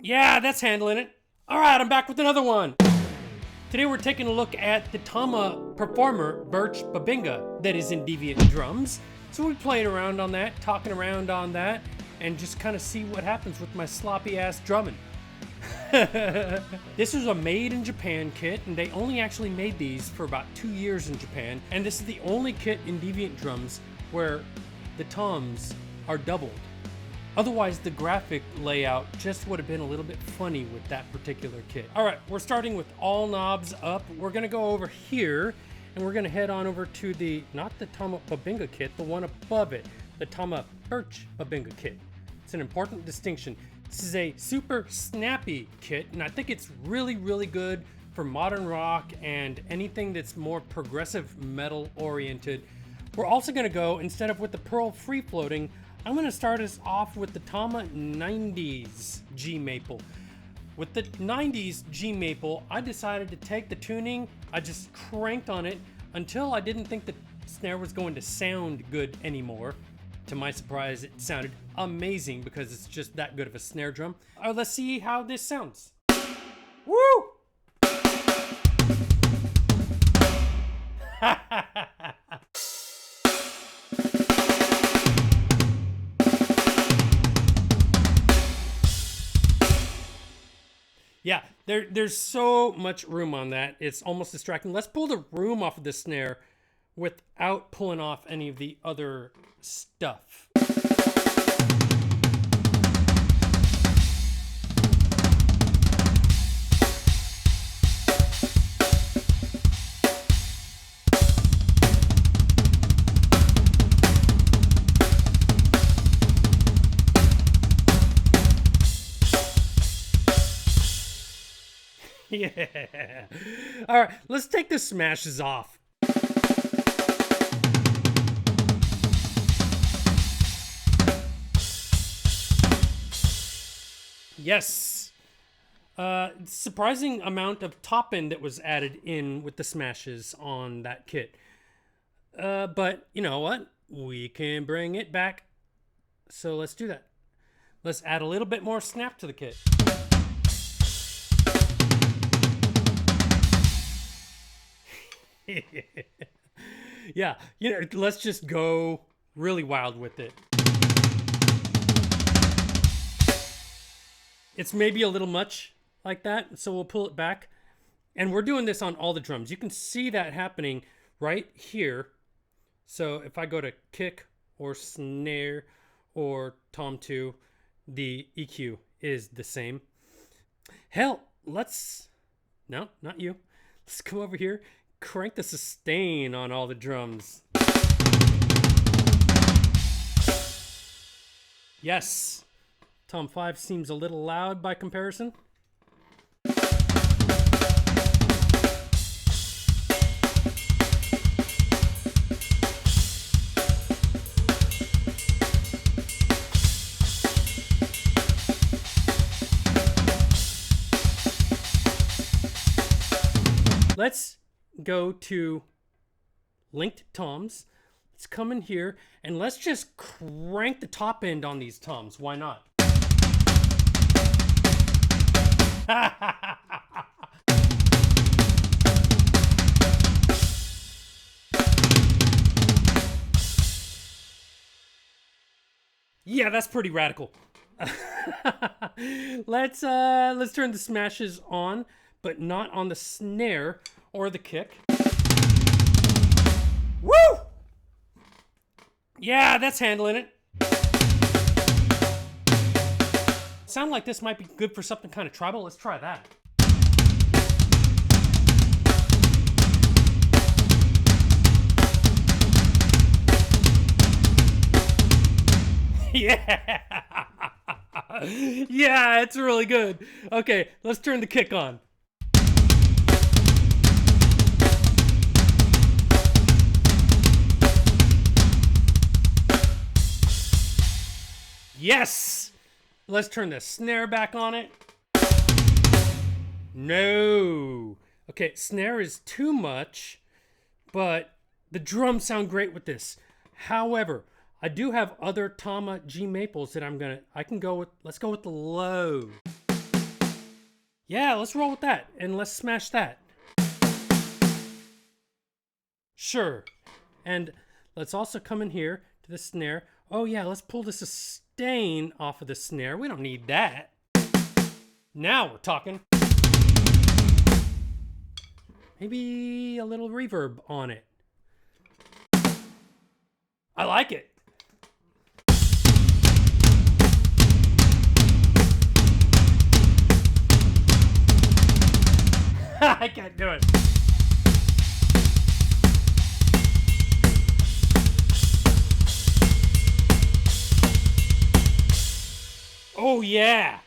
Yeah, that's handling it. All right, I'm back with another one. Today we're taking a look at the Tama Performer Birch Bubinga that is in Deviant Drums. So we're playing around on that, talking around on that, and just kind of see what happens with my sloppy ass drumming. This is a made in Japan kit, and they only actually made these for about 2 years in Japan. And this is the only kit in Deviant Drums where the toms are doubled. Otherwise, the graphic layout just would have been a little bit funny with that particular kit. All right, we're starting with all knobs up. We're gonna go over here, and we're gonna head on over to the, not the Tama Bubinga kit, the one above it, the Tama Birch Bubinga kit. It's an important distinction. This is a super snappy kit, and I think it's really, really good for modern rock and anything that's more progressive metal oriented. We're also gonna go, instead of with the Pearl free floating, I'm going to start us off with the Tama 90s G Maple. With the 90s G Maple, I decided to take the tuning, I just cranked on it until I didn't think the snare was going to sound good anymore. To my surprise, it sounded amazing because it's just that good of a snare drum. Let's see how this sounds. Woo! Yeah, there's so much room on that. It's almost distracting. Let's pull the room off of the snare without pulling off any of the other stuff. Yeah. All right, let's take the smashes off. Yes. Surprising amount of top end that was added in with the smashes on that kit. But you know what? We can bring it back. So let's do that. Let's add a little bit more snap to the kit. Yeah, let's just go really wild with it. It's maybe a little much like that, so we'll pull it back. And we're doing this on all the drums. You can see that happening right here. So if I go to kick or snare or tom 2, the EQ is the same. Hell, no, not you. Let's come over here. Crank the sustain on all the drums. Yes. Tom 5 seems a little loud by comparison. Let's go to linked toms. Let's come in here and let's just crank the top end on these toms. Why not? Yeah, that's pretty radical. Let's turn the smashes on, but not on the snare or the kick. Woo! Yeah, that's handling it. Sound like this might be good for something kind of tribal. Let's try that. Yeah. Yeah, it's really good. Okay, let's turn the kick on. Yes! Let's turn the snare back on it. No. Okay, snare is too much, but the drums sound great with this. However, I do have other Tama G Maples that I can go with. Let's go with the low. Yeah, let's roll with that and let's smash that. Sure. And let's also come in here to the snare. Oh yeah, let's pull this sustain off of the snare. We don't need that. Now we're talking. Maybe a little reverb on it. I like it. I can't do it. Oh yeah.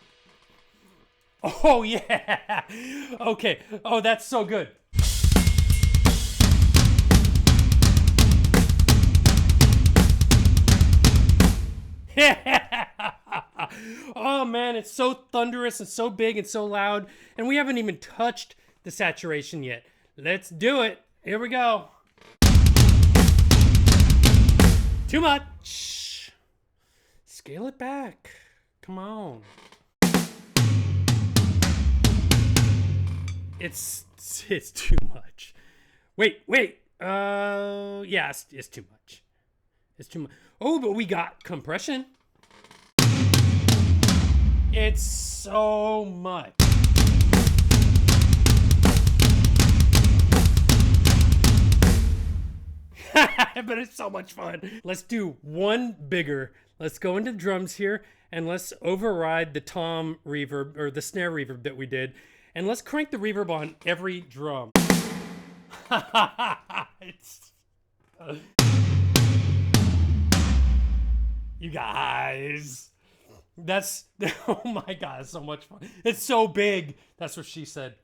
Oh yeah. Okay. Oh, that's so good. Oh man, it's so thunderous and so big and so loud, and we haven't even touched the saturation yet. Let's do it. Here we go. Too much. Scale it back. Come on. It's too much. Wait. Yeah, it's too much. It's too much. Oh, but we got compression. It's so much. But it's so much fun. Let's do one bigger. Let's go into drums here and let's override the tom reverb or the snare reverb that we did. And let's crank the reverb on every drum. You guys. That's, oh my God, it's so much fun. It's so big. That's what she said.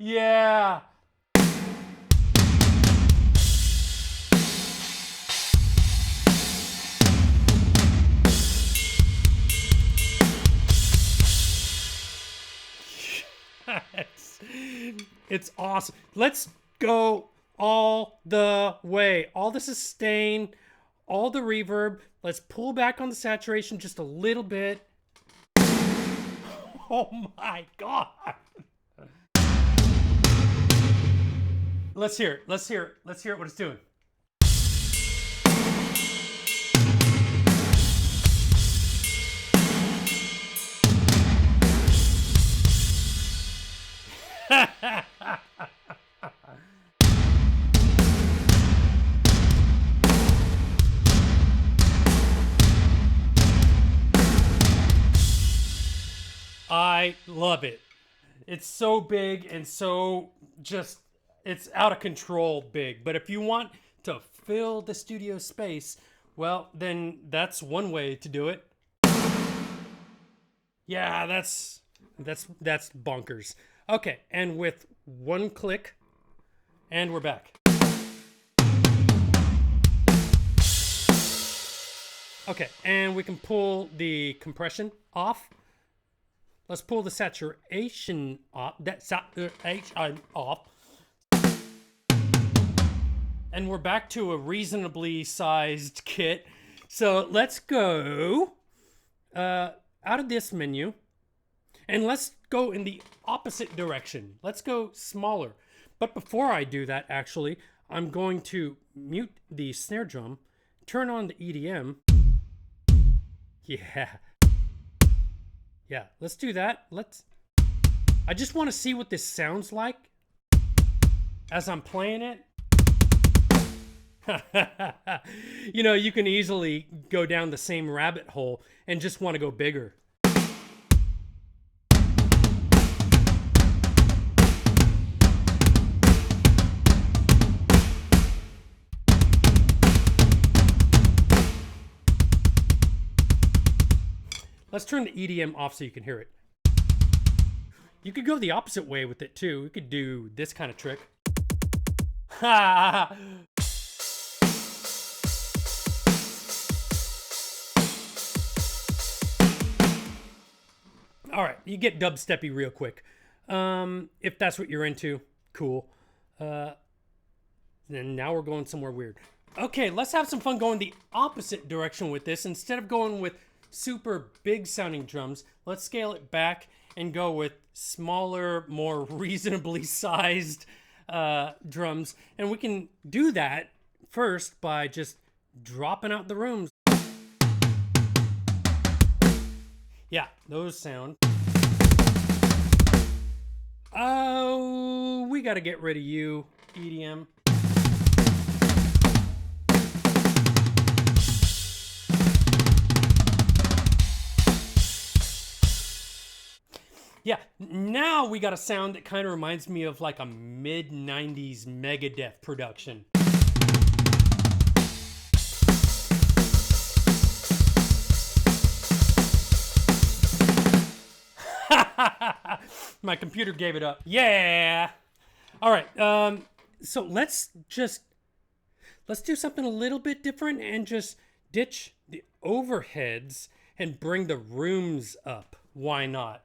Yeah. It's awesome. Let's go all the way. All the sustain, all the reverb. Let's pull back on the saturation just a little bit. Oh my God. Let's hear it. Let's hear it. Let's hear it, what it's doing. I love it. It's so big and so just, it's out of control big. But if you want to fill the studio space, well, then that's one way to do it. Yeah, that's bonkers. Okay, and with one click, and we're back. Okay, and we can pull the compression off. Let's pull the saturation off. That saturation off. And we're back to a reasonably sized kit. So let's go out of this menu and let's go in the opposite direction. Let's go smaller. But before I do that, actually, I'm going to mute the snare drum, turn on the EDM. Yeah, let's do that. I just want to see what this sounds like as I'm playing it. You know, you can easily go down the same rabbit hole and just want to go bigger. Let's turn the EDM off so you can hear it. You could go the opposite way with it too. You could do this kind of trick. All right, you get dubsteppy real quick. If that's what you're into, cool. Then now we're going somewhere weird. Okay, let's have some fun going the opposite direction with this. Instead of going with super big sounding drums, let's scale it back and go with smaller, more reasonably sized drums. And we can do that first by just dropping out the rooms. Yeah, those sound. Oh, we got to get rid of you, EDM. Yeah, now we got a sound that kind of reminds me of like a mid-90s Megadeth production. My computer gave it up. Yeah. All right. So let's do something a little bit different and just ditch the overheads and bring the rooms up. Why not?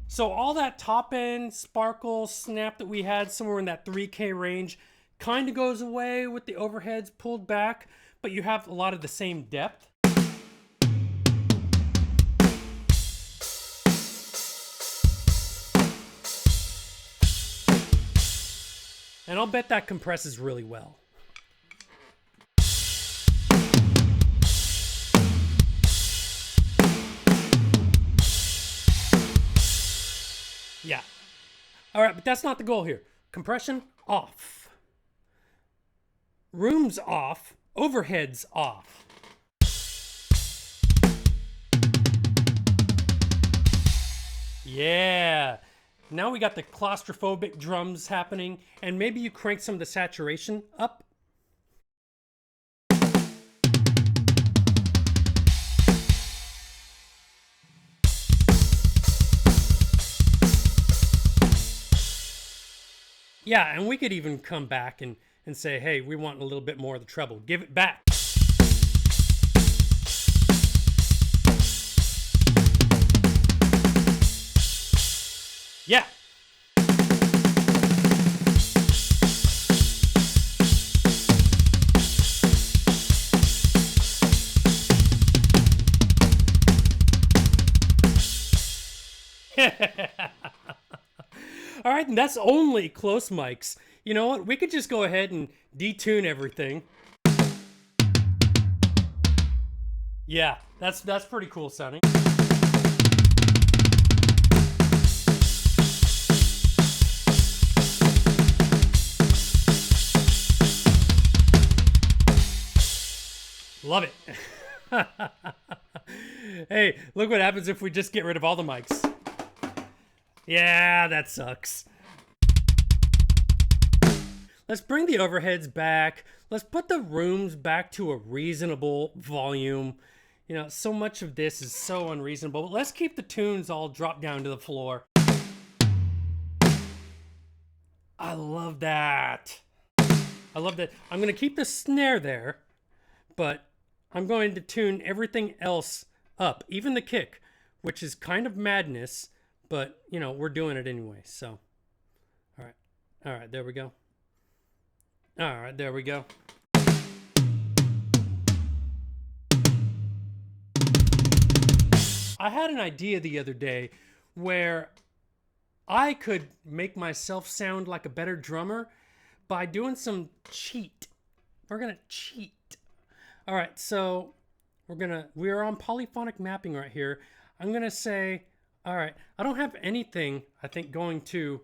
So all that top end sparkle snap that we had somewhere in that 3K range kind of goes away with the overheads pulled back, but you have a lot of the same depth. And I'll bet that compresses really well. Yeah. All right, but that's not the goal here. Compression off. Rooms off. Overheads off. Yeah. Now we got the claustrophobic drums happening, and maybe you crank some of the saturation up. Yeah, and we could even come back and say, hey, we want a little bit more of the treble. Give it back. Yeah. All right, and that's only close mics. You know what? We could just go ahead and detune everything. Yeah, that's pretty cool sounding. Love it. Hey, look what happens if we just get rid of all the mics. Yeah, that sucks. Let's bring the overheads back. Let's put the rooms back to a reasonable volume. You know, so much of this is so unreasonable. But let's keep the tunes all dropped down to the floor. I love that. I love that. I'm going to keep the snare there, but I'm going to tune everything else up, even the kick, which is kind of madness, but, you know, we're doing it anyway, so. All right, there we go. All right, there we go. I had an idea the other day where I could make myself sound like a better drummer by doing some cheat. We're going to cheat. All right, so we're on polyphonic mapping right here. I'm going to say, all right, I don't have anything, I think, going to,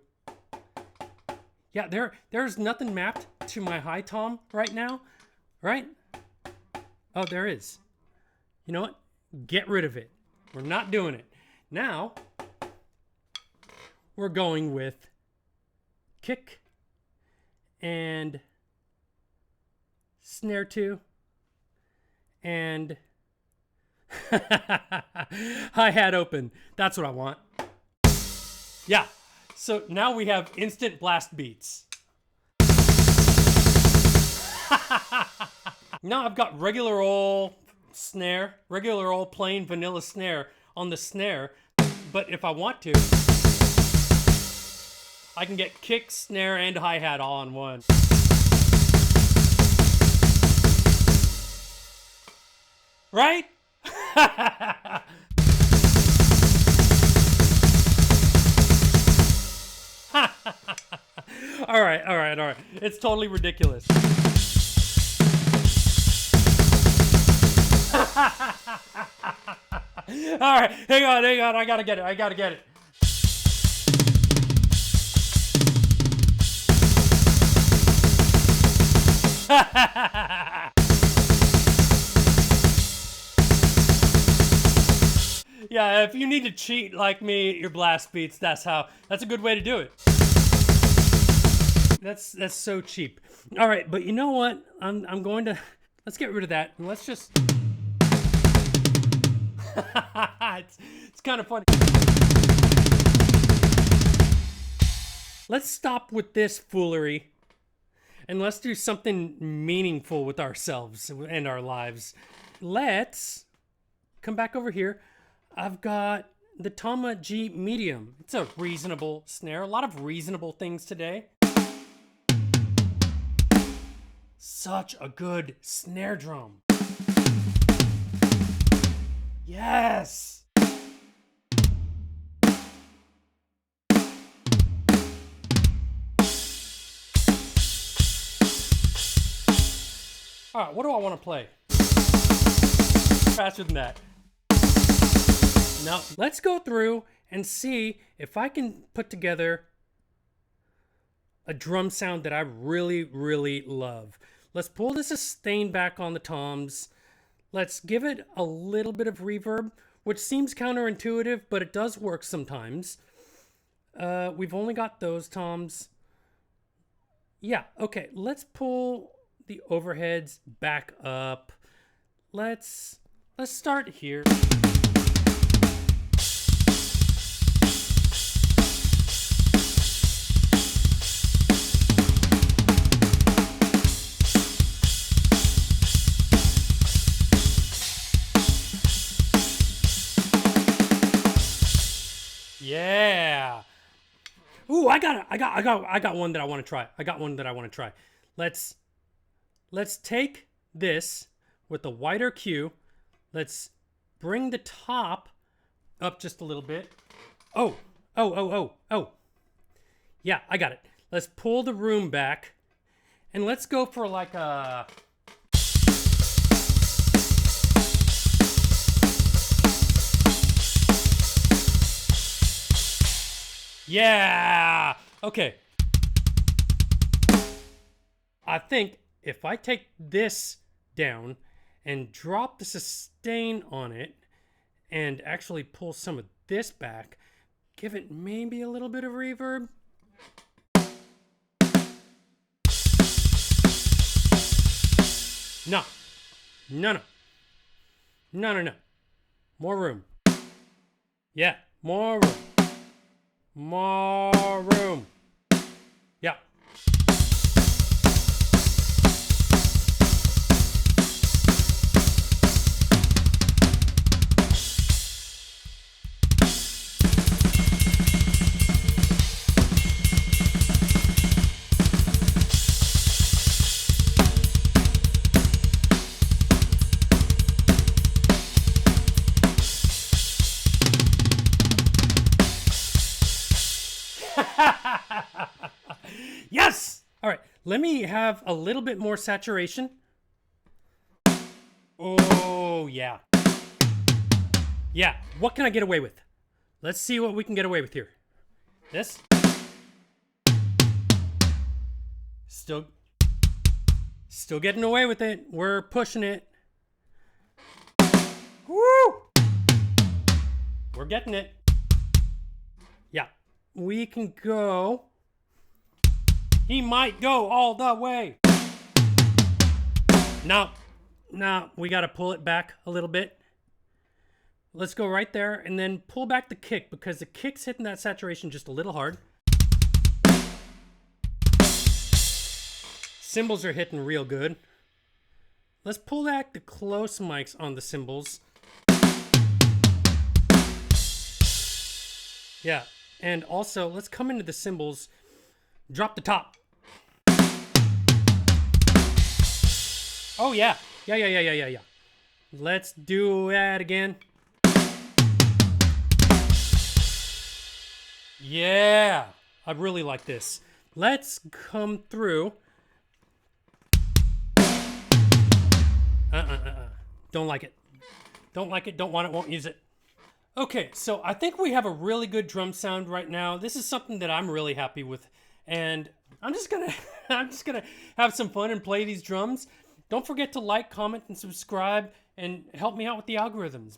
yeah, there's nothing mapped to my high tom right now, right? Oh, there is. You know what? Get rid of it. We're not doing it. Now, we're going with kick and snare 2 and hi-hat open. That's what I want. Yeah. So now we have instant blast beats. Now I've got regular old snare, regular old plain vanilla snare on the snare, but if I want to, I can get kick, snare, and hi-hat all on one. Right? All right. It's totally ridiculous. All right, hang on. I gotta get it. Yeah, if you need to cheat like me at your blast beats, that's a good way to do it. That's so cheap. All right, but you know what? I'm going to, let's get rid of that and let's just it's kind of funny. Let's stop with this foolery and let's do something meaningful with ourselves and our lives. Let's come back over here. I've got the Tama G Medium. It's a reasonable snare. A lot of reasonable things today. Such a good snare drum. Yes! All right, what do I want to play? Faster than that. Now, let's go through and see if I can put together a drum sound that I really, really love. Let's pull the sustain back on the toms. Let's give it a little bit of reverb, which seems counterintuitive, but it does work sometimes. We've only got those toms. Yeah, okay, let's pull the overheads back up. Let's start here. Yeah. Ooh, I got one that I want to try. Let's take this with a wider cue. Let's bring the top up just a little bit. Oh. Yeah, I got it. Let's pull the room back and let's go for like a yeah! Okay. I think if I take this down and drop the sustain on it and actually pull some of this back, give it maybe a little bit of reverb. No. More room. Yeah, more room. More room. Yeah. Yes! All right, let me have a little bit more saturation. Oh, yeah. Yeah, what can I get away with? Let's see what we can get away with here. This. Still getting away with it. We're pushing it. Woo! We're getting it. Yeah, we can go. He might go all the way. No, we got to pull it back a little bit. Let's go right there and then pull back the kick because the kick's hitting that saturation just a little hard. Cymbals are hitting real good. Let's pull back the close mics on the cymbals. Yeah. And also, let's come into the cymbals. Drop the top. Oh, yeah. Yeah. Let's do that again. Yeah. I really like this. Let's come through. Don't like it. Don't like it, don't want it, won't use it. Okay, so I think we have a really good drum sound right now. This is something that I'm really happy with. And I'm just gonna have some fun and play these drums. Don't forget to like, comment, and subscribe, and help me out with the algorithms.